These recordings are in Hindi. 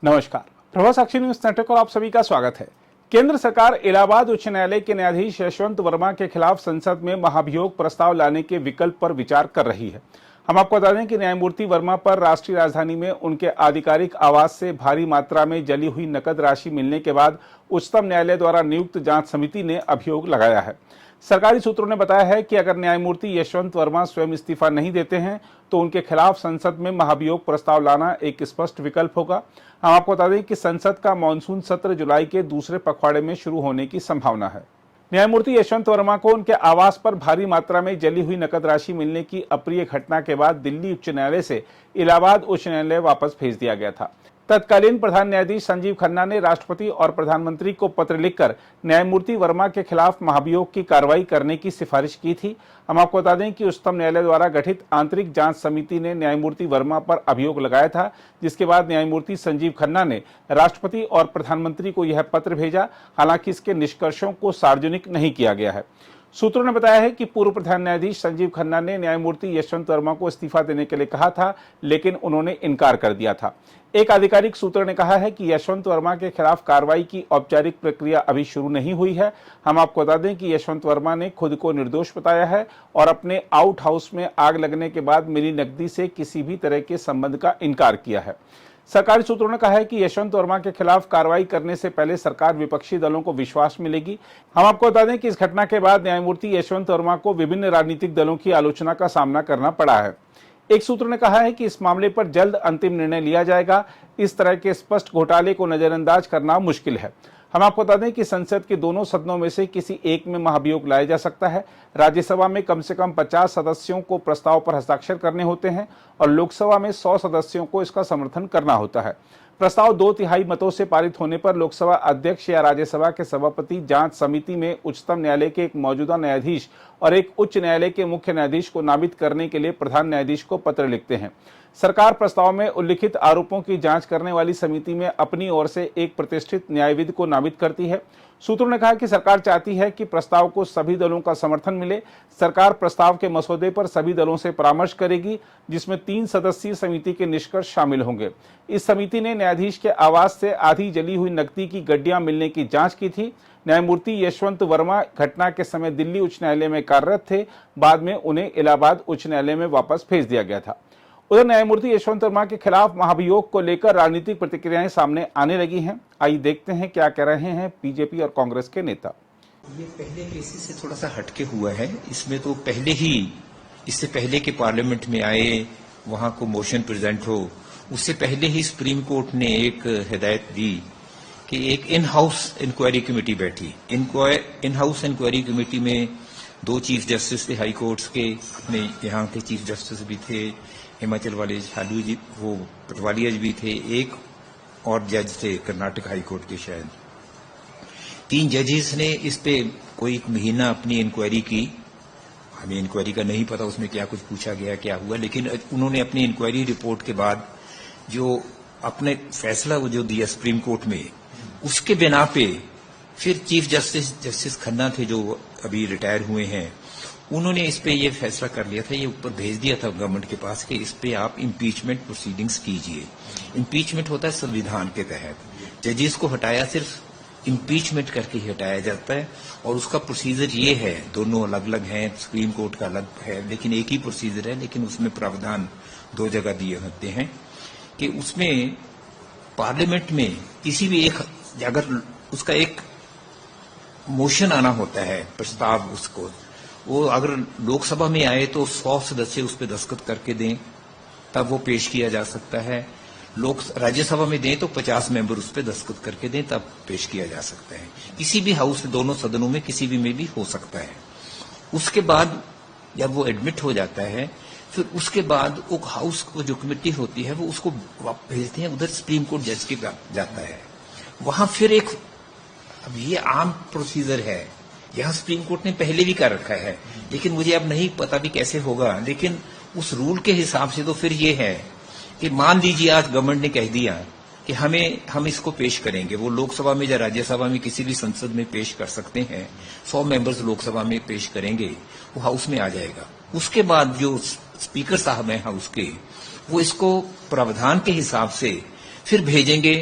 नमस्कार, प्रभा साक्षी न्यूज नेटवर्क और आप सभी का स्वागत है। केंद्र सरकार इलाहाबाद उच्च न्यायालय के न्यायाधीश यशवंत वर्मा के खिलाफ संसद में महाभियोग प्रस्ताव लाने के विकल्प पर विचार कर रही है। हम आपको बता दें कि न्यायमूर्ति वर्मा पर राष्ट्रीय राजधानी में उनके आधिकारिक आवास से भारी मात्रा में जली हुई नकद राशि मिलने के बाद उच्चतम न्यायालय द्वारा नियुक्त जांच समिति ने अभियोग लगाया है। सरकारी सूत्रों ने बताया है कि अगर न्यायमूर्ति यशवंत वर्मा स्वयं इस्तीफा नहीं देते हैं तो उनके खिलाफ संसद में महाभियोग प्रस्ताव लाना एक स्पष्ट विकल्प होगा। हम आपको बता दें कि संसद का मानसून सत्र जुलाई के दूसरे पखवाड़े में शुरू होने की संभावना है। न्यायमूर्ति यशवंत वर्मा को उनके आवास पर भारी मात्रा में जली हुई नकद राशि मिलने की अप्रिय घटना के बाद दिल्ली उच्च न्यायालय से इलाहाबाद उच्च न्यायालय वापस भेज दिया गया था। तत्कालीन प्रधान न्यायाधीश संजीव खन्ना ने राष्ट्रपति और प्रधानमंत्री को पत्र लिखकर न्यायमूर्ति वर्मा के खिलाफ महाभियोग की कार्रवाई करने की सिफारिश की थी। हम आपको बता दें कि उच्चतम न्यायालय द्वारा गठित आंतरिक जांच समिति ने न्यायमूर्ति वर्मा पर अभियोग लगाया था, जिसके बाद न्यायमूर्ति संजीव खन्ना ने राष्ट्रपति और प्रधानमंत्री को यह पत्र भेजा। हालांकि इसके निष्कर्षों को सार्वजनिक नहीं किया गया है। सूत्रों ने बताया है कि पूर्व प्रधान न्यायाधीश संजीव खन्ना ने न्यायमूर्ति यशवंत वर्मा को इस्तीफा देने के लिए कहा था, लेकिन उन्होंने इनकार कर दिया था। एक आधिकारिक सूत्र ने कहा है कि यशवंत वर्मा के खिलाफ कार्रवाई की औपचारिक प्रक्रिया अभी शुरू नहीं हुई है। हम आपको बता दें कि यशवंत वर्मा ने खुद को निर्दोष बताया है और अपने आउट हाउस में आग लगने के बाद मिली नकदी से किसी भी तरह के संबंध का इनकार किया है। सरकारी सूत्रों ने कहा है कि यशवंत वर्मा के खिलाफ कार्रवाई करने से पहले सरकार विपक्षी दलों को विश्वास मिलेगी। हम आपको बता दें कि इस घटना के बाद न्यायमूर्ति यशवंत वर्मा को विभिन्न राजनीतिक दलों की आलोचना का सामना करना पड़ा है। एक सूत्र ने कहा है कि इस मामले पर जल्द अंतिम निर्णय लिया जाएगा। इस तरह के स्पष्ट घोटाले को नजरअंदाज करना मुश्किल है। हम आपको बता दें कि संसद के दोनों सदनों में से किसी एक में महाभियोग लाया जा सकता है। राज्यसभा में कम से कम 50 सदस्यों को प्रस्ताव पर हस्ताक्षर करने होते हैं और लोकसभा में 100 सदस्यों को इसका समर्थन करना होता है। प्रस्ताव 2/3 मतों से पारित होने पर लोकसभा अध्यक्ष या राज्यसभा के सभापति जांच समिति में उच्चतम न्यायालय के एक मौजूदा न्यायाधीश और एक उच्च न्यायालय के मुख्य न्यायाधीश को नामित करने के लिए प्रधान न्यायाधीश को पत्र लिखते हैं। सरकार प्रस्ताव में उल्लिखित आरोपों की जांच करने वाली समिति में अपनी ओर से एक प्रतिष्ठित न्यायविद को नामित करती है। सूत्रों ने कहा कि सरकार चाहती है कि प्रस्ताव को सभी दलों का समर्थन मिले। सरकार प्रस्ताव के मसौदे पर सभी दलों से परामर्श करेगी, जिसमें 3 सदस्यीय समिति के निष्कर्ष शामिल होंगे। इस समिति ने न्यायाधीश के आवास से आधी जली हुई नकदी की गड्डियां मिलने की जांच की थी। न्यायमूर्ति यशवंत वर्मा घटना के समय दिल्ली उच्च न्यायालय में कार्यरत थे। बाद में उन्हें इलाहाबाद उच्च न्यायालय में वापस भेज दिया गया था। उधर न्यायमूर्ति यशवंत वर्मा के खिलाफ महाभियोग को लेकर राजनीतिक प्रतिक्रियाएं सामने आने लगी हैं। आइए देखते हैं क्या कह रहे हैं बीजेपी और कांग्रेस के नेता। ये पहले केसेस से थोड़ा सा हटके हुआ है। इसमें तो पहले ही, इससे पहले के पार्लियामेंट में आए, वहां को मोशन प्रेजेंट हो, उससे पहले ही सुप्रीम कोर्ट ने एक हिदायत दी कि एक इन हाउस इंक्वायरी कमेटी बैठी। इन हाउस इंक्वायरी कमेटी में 2 चीफ जस्टिस थे हाई कोर्ट्स के, अपने यहाँ के चीफ जस्टिस भी थे, हिमाचल वाले शालू जी, वो पटवालिया जी भी थे, एक और जज थे कर्नाटक हाई कोर्ट के शायद। 3 जजेस ने इस पे कोई 1 महीना अपनी इंक्वायरी की। हमें इंक्वायरी का नहीं पता उसमें क्या कुछ पूछा गया, क्या हुआ, लेकिन उन्होंने अपनी इंक्वायरी रिपोर्ट के बाद जो अपने फैसला वो जो दिया सुप्रीम कोर्ट में, उसके बिना पे फिर चीफ जस्टिस खन्ना थे जो अभी रिटायर हुए हैं, उन्होंने इस पे ये फैसला कर लिया था, ये ऊपर भेज दिया था गवर्नमेंट के पास कि इस पे आप इम्पीचमेंट प्रोसीडिंग्स कीजिए। इम्पीचमेंट होता है संविधान के तहत, जजेस को हटाया सिर्फ इम्पीचमेंट करके ही हटाया जाता है और उसका प्रोसीजर ये है, दोनों अलग अलग हैं, सुप्रीम कोर्ट का अलग है लेकिन एक ही प्रोसीजर है, लेकिन उसमें प्रावधान 2 जगह दिए होते हैं कि उसमें पार्लियामेंट में किसी भी एक, अगर उसका एक मोशन आना होता है, प्रस्ताव, उसको वो अगर लोकसभा में आए तो 100 सदस्य उस पर दस्तखत करके दें, तब वो पेश किया जा सकता है। राज्यसभा में दें तो 50 मेंबर उस पर दस्तखत करके दें, तब पेश किया जा सकता है। किसी भी हाउस, दोनों सदनों में किसी भी में भी हो सकता है। उसके बाद जब वो एडमिट हो जाता है, फिर उसके बाद वो हाउस को जो कमेटी होती है वो उसको भेजते हैं उधर सुप्रीम कोर्ट जज के जाता है। वहां फिर एक, अब ये आम प्रोसीजर है, यहां सुप्रीम कोर्ट ने पहले भी कर रखा है, लेकिन मुझे अब नहीं पता भी कैसे होगा, लेकिन उस रूल के हिसाब से तो फिर ये है कि मान लीजिए आज गवर्नमेंट ने कह दिया कि हम इसको पेश करेंगे, वो लोकसभा में या राज्यसभा में किसी भी संसद में पेश कर सकते हैं, 100 मेंबर्स लोकसभा में पेश करेंगे, वो हाउस में आ जाएगा। उसके बाद जो स्पीकर साहब हैं हाउस के, वो इसको प्रावधान के हिसाब से फिर भेजेंगे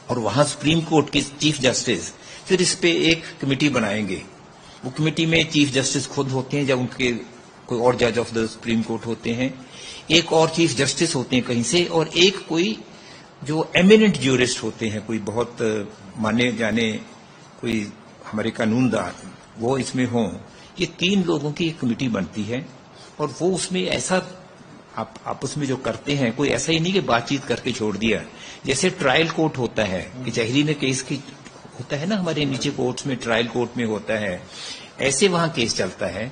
और वहां सुप्रीम कोर्ट के चीफ जस्टिस फिर इस पे एक कमेटी बनाएंगे। वो कमेटी में चीफ जस्टिस खुद होते हैं, जब उनके कोई और जज ऑफ द सुप्रीम कोर्ट होते हैं, एक और चीफ जस्टिस होते हैं कहीं से, और एक कोई जो एमिनेंट ज्यूरिस्ट होते हैं, कोई बहुत माने जाने कोई हमारे कानूनदान, वो इसमें हों। ये 3 लोगों की एक कमेटी बनती है और वो उसमें ऐसा आप आपस में जो करते हैं, कोई ऐसा ही नहीं कि बातचीत करके छोड़ दिया। जैसे ट्रायल कोर्ट होता है कि जहरीले केस की होता है ना, हमारे नीचे कोर्ट्स में ट्रायल कोर्ट में होता है, ऐसे वहां केस चलता है।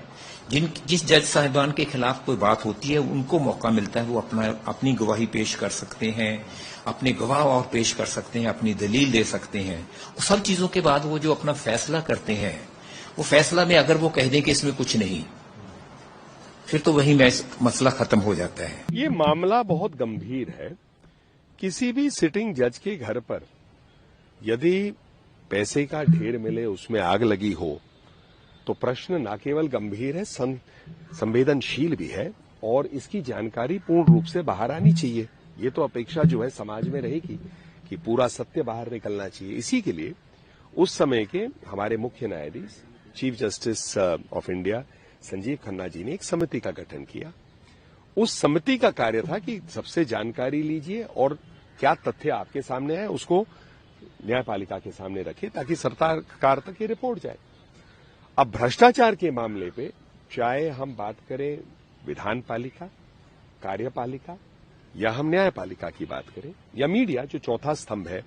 जिस जज साहिबान के खिलाफ कोई बात होती है उनको मौका मिलता है, वो अपनी गवाही पेश कर सकते हैं, अपने गवाह और पेश कर सकते हैं, अपनी दलील दे सकते हैं। और सब चीजों के बाद वो जो अपना फैसला करते हैं, वो फैसला में अगर वो कह दें कि इसमें कुछ नहीं, फिर तो वही मसला खत्म हो जाता है। ये मामला बहुत गंभीर है। किसी भी सिटिंग जज के घर पर यदि पैसे का ढेर मिले, उसमें आग लगी हो, तो प्रश्न न केवल गंभीर है, संवेदनशील भी है और इसकी जानकारी पूर्ण रूप से बाहर आनी चाहिए। ये तो अपेक्षा जो है समाज में रहेगी कि पूरा सत्य बाहर निकलना चाहिए। इसी के लिए उस समय के हमारे मुख्य न्यायाधीश chief justice of India Sanjiv Khanna ji ने एक समिति का गठन किया। उस समिति का कार्य था कि सबसे जानकारी लीजिए और क्या तथ्य आपके सामने है उसको न्यायपालिका के सामने रखे ताकि सरकार तक ये रिपोर्ट जाए। अब भ्रष्टाचार के मामले पे चाहे हम बात करें विधान पालिका, कार्यपालिका या हम न्यायपालिका की बात करें या मीडिया जो चौथा स्तंभ है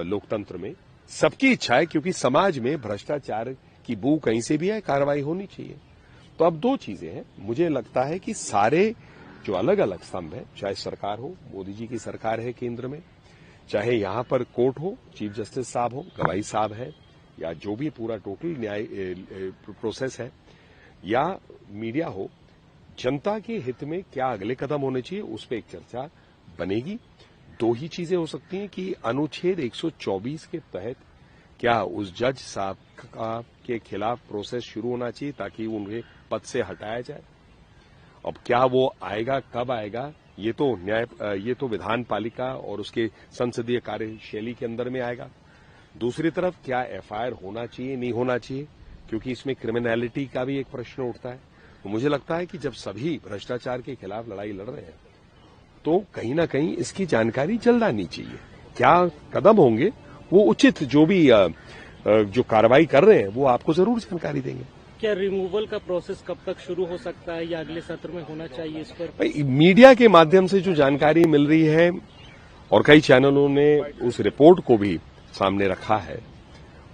लोकतंत्र में, सबकी इच्छा है क्योंकि समाज में भ्रष्टाचार की बू कहीं से भी है, कार्रवाई होनी चाहिए। तो अब 2 चीजें हैं। मुझे लगता है कि सारे जो अलग अलग स्तंभ है, चाहे सरकार हो, मोदी जी की सरकार है केंद्र में, चाहे यहां पर कोर्ट हो, चीफ जस्टिस साहब हो, गवाही साहब है, या जो भी पूरा टोटल न्याय प्रोसेस है, या मीडिया हो, जनता के हित में क्या अगले कदम होने चाहिए उस पर एक चर्चा बनेगी। 2 ही चीजें हो सकती हैं कि अनुच्छेद 124 के तहत क्या उस जज साहब के खिलाफ प्रोसेस शुरू होना चाहिए ताकि उन्हें पद से हटाया जाए। अब क्या वो आएगा, कब आएगा, ये तो विधान पालिका और उसके संसदीय कार्यशैली के अंदर में आएगा। दूसरी तरफ क्या एफआईआर होना चाहिए, नहीं होना चाहिए, क्योंकि इसमें क्रिमिनलिटी का भी एक प्रश्न उठता है। तो मुझे लगता है कि जब सभी भ्रष्टाचार के खिलाफ लड़ाई लड़ रहे हैं तो कहीं ना कहीं इसकी जानकारी जल्द आनी चाहिए। क्या कदम होंगे वो उचित जो कार्रवाई कर रहे हैं वो आपको जरूर जानकारी देंगे। क्या रिमूवल का प्रोसेस कब तक शुरू हो सकता है या अगले सत्र में होना चाहिए इस पर? मीडिया के माध्यम से जो जानकारी मिल रही है और कई चैनलों ने उस रिपोर्ट को भी सामने रखा है,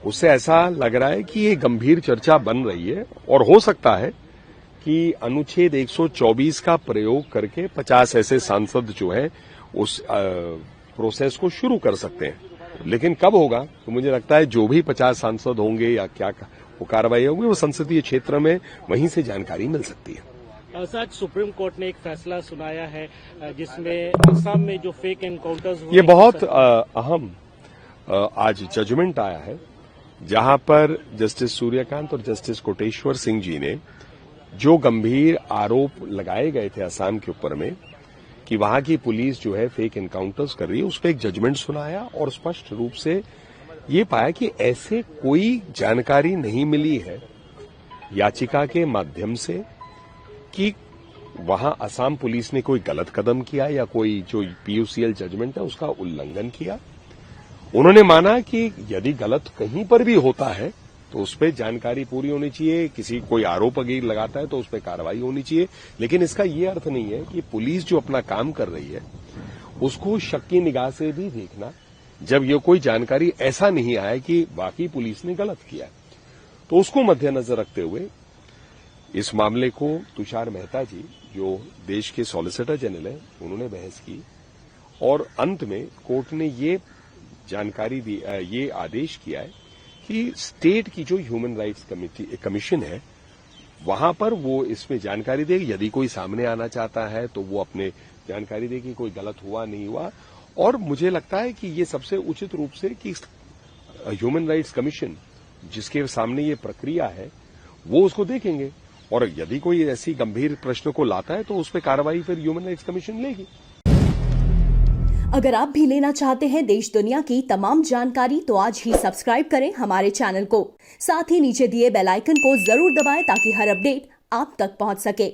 उससे ऐसा लग रहा है कि ये गंभीर चर्चा बन रही है और हो सकता है कि अनुच्छेद 124 का प्रयोग करके 50 ऐसे सांसद जो है उस प्रोसेस को शुरू कर सकते हैं। लेकिन कब होगा, तो मुझे लगता है जो भी 50 सांसद होंगे या क्या वो कार्रवाई होगी वो संसदीय क्षेत्र में वहीं से जानकारी मिल सकती है। आज सुप्रीम कोर्ट ने एक फैसला सुनाया है जिसमें असम में जो फेक एनकाउंटर्स हुए, ये बहुत अहम आज जजमेंट आया है, जहां पर जस्टिस सूर्यकांत और जस्टिस कोटेश्वर सिंह जी ने जो गंभीर आरोप लगाए गए थे असम के ऊपर में कि वहां की पुलिस जो है फेक एनकाउंटर्स कर रही है, उस पर एक जजमेंट सुनाया और स्पष्ट रूप से ये पाया कि ऐसे कोई जानकारी नहीं मिली है याचिका के माध्यम से कि वहां असम पुलिस ने कोई गलत कदम किया या कोई जो पीयूसीएल जजमेंट है उसका उल्लंघन किया। उन्होंने माना कि यदि गलत कहीं पर भी होता है तो उस पर जानकारी पूरी होनी चाहिए, किसी कोई आरोप अगर लगाता है तो उस पर कार्रवाई होनी चाहिए। लेकिन इसका ये अर्थ नहीं है कि पुलिस जो अपना काम कर रही है उसको शक की निगाह से भी देखना, जब ये कोई जानकारी ऐसा नहीं आया कि वाकई पुलिस ने गलत किया, तो उसको मद्देनजर रखते हुए इस मामले को तुषार मेहता जी जो देश के सॉलिसिटर जनरल हैं उन्होंने बहस की और अंत में कोर्ट ने ये जानकारी दी, ये आदेश किया है कि स्टेट की जो ह्यूमन राइट्स कमीशन है वहां पर वो इसमें जानकारी देगी। यदि कोई सामने आना चाहता है तो वो अपने जानकारी देगी, कोई गलत हुआ नहीं हुआ। और मुझे लगता है कि ये सबसे उचित रूप से कि ह्यूमन राइट्स कमीशन जिसके सामने ये प्रक्रिया है वो उसको देखेंगे और यदि कोई ऐसी गंभीर प्रश्न को लाता है तो उस पर कार्रवाई फिर ह्यूमन राइट्स कमीशन लेगी। अगर आप भी लेना चाहते हैं देश दुनिया की तमाम जानकारी तो आज ही सब्सक्राइब करें हमारे चैनल को। साथ ही नीचे दिए बेल आइकन को जरूर दबाएं ताकि हर अपडेट आप तक पहुंच सके।